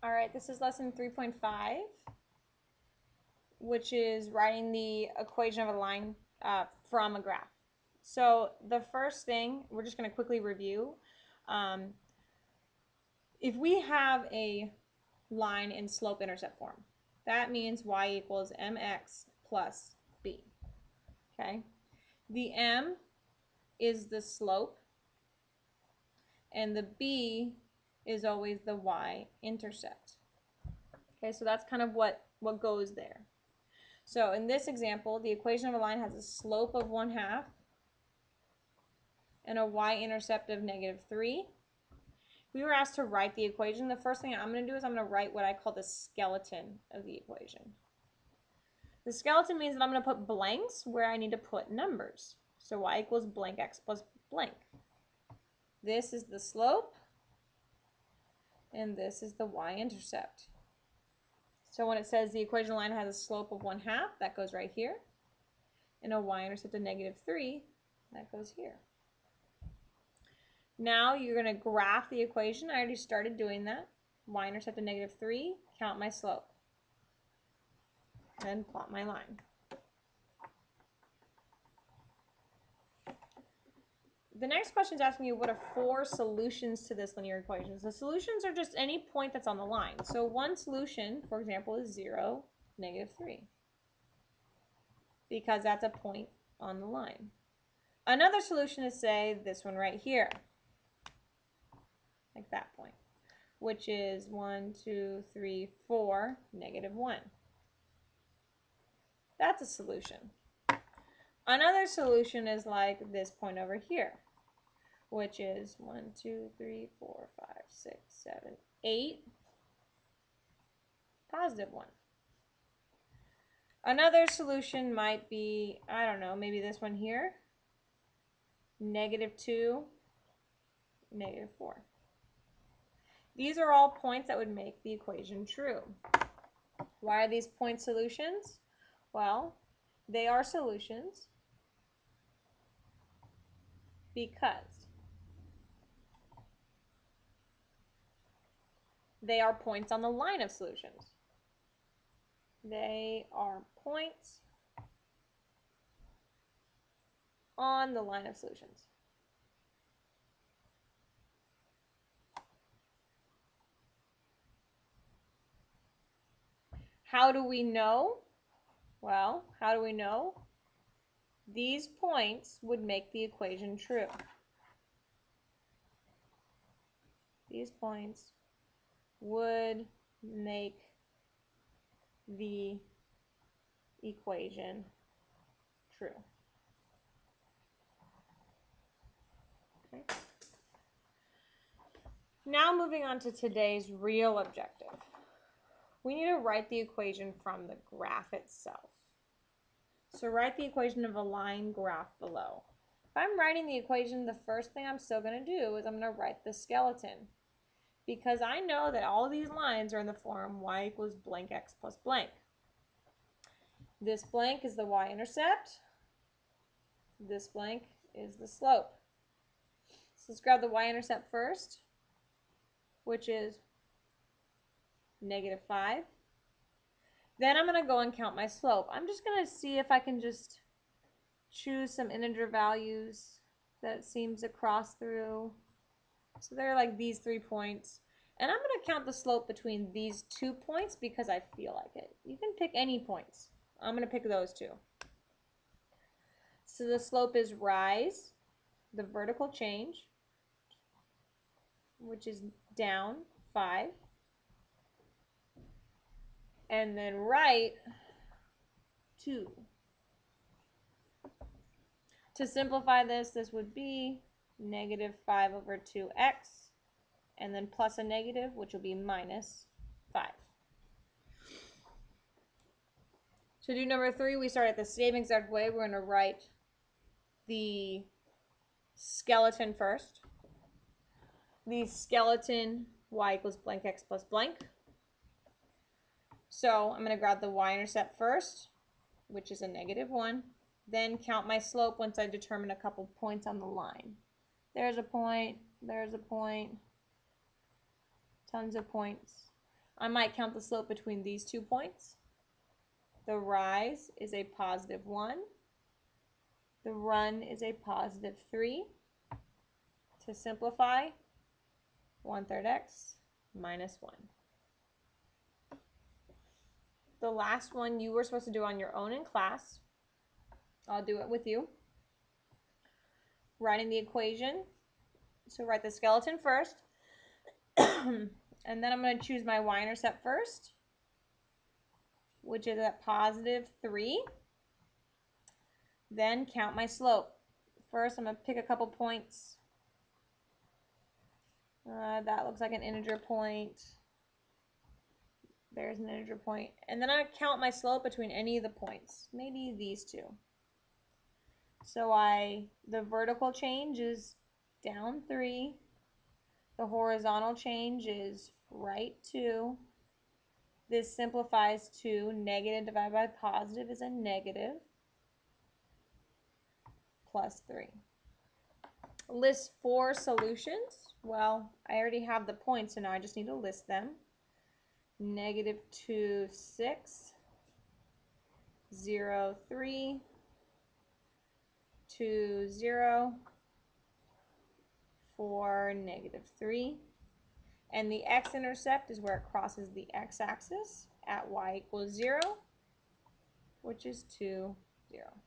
All right, this is lesson 3.5, which is writing the equation of a line from a graph. So the first thing, we're just going to quickly review. If we have a line in slope-intercept form, that means y equals mx plus b. Okay, the m is the slope, and the b is always the y-intercept. Okay, so that's kind of what goes there. So in this example, the equation of a line has a slope of 1/2 and a y-intercept of -3. We were asked to write the equation. The first thing I'm going to do is I'm going to write what I call the skeleton of the equation. The skeleton means that I'm going to put blanks where I need to put numbers. So y equals blank x plus blank. This is the slope, and this is the y-intercept. So when it says the equation line has a slope of 1/2, that goes right here, and a y-intercept of -3, that goes here. Now you're going to graph the equation. I already started doing that. Y-intercept of -3, count my slope, and plot my line. The next question is asking you what are 4 solutions to this linear equation. The solutions are just any point that's on the line. So one solution, for example, is 0, -3, because that's a point on the line. Another solution is, say, this one right here, like that point, which is 1, 2, 3, 4, -1. That's a solution. Another solution is like this point over here, which is 1, 2, 3, 4, 5, 6, 7, 8, +1. Another solution might be, I don't know, maybe this one here, -2, -4. These are all points that would make the equation true. Why are these point solutions? Well, they are solutions because they are points on the line of solutions. They are points on the line of solutions. How do we know? Well, how do we know? These points would make the equation true. These points would make the equation true. Okay. Now moving on to today's real objective. We need to write the equation from the graph itself. So write the equation of a line graph below. If I'm writing the equation, the first thing I'm still going to do is I'm going to write the skeleton, because I know that all of these lines are in the form y equals blank x plus blank. This blank is the y-intercept. This blank is the slope. So let's grab the y-intercept first, which is -5. Then I'm going to go and count my slope. I'm just going to see if I can just choose some integer values that seems to cross through. So they're like these 3 points. And I'm going to count the slope between these 2 points because I feel like it. You can pick any points. I'm going to pick those 2. So the slope is rise, the vertical change, which is down 5. And then right 2. To simplify this, this would be -5/2x, and then plus a negative, which will be -5. To do number 3, we start at the same exact way. We're going to write the skeleton first. The skeleton, y equals blank x plus blank. So I'm going to grab the y-intercept first, which is a -1. Then count my slope once I determine a couple points on the line. There's a point, tons of points. I might count the slope between these 2 points. The rise is a positive 1. The run is a positive 3. To simplify, 1/3 x minus 1. The last one you were supposed to do on your own in class. I'll do it with you. Writing the equation. So write the skeleton first. And then I'm going to choose my y-intercept first, which is at positive 3. Then count my slope. First, I'm going to pick a couple points. That looks like an integer point. There's an integer point. And then I count my slope between any of the points. Maybe these two. So the vertical change is down 3. The horizontal change is right 2. This simplifies to negative divided by positive is a negative plus 3. List 4 solutions. Well, I already have the points, so now I just need to list them. -2, 6, 0, 3, 2, 0, 4, -3. And the x-intercept is where it crosses the x-axis at y = 0, which is 2, 0.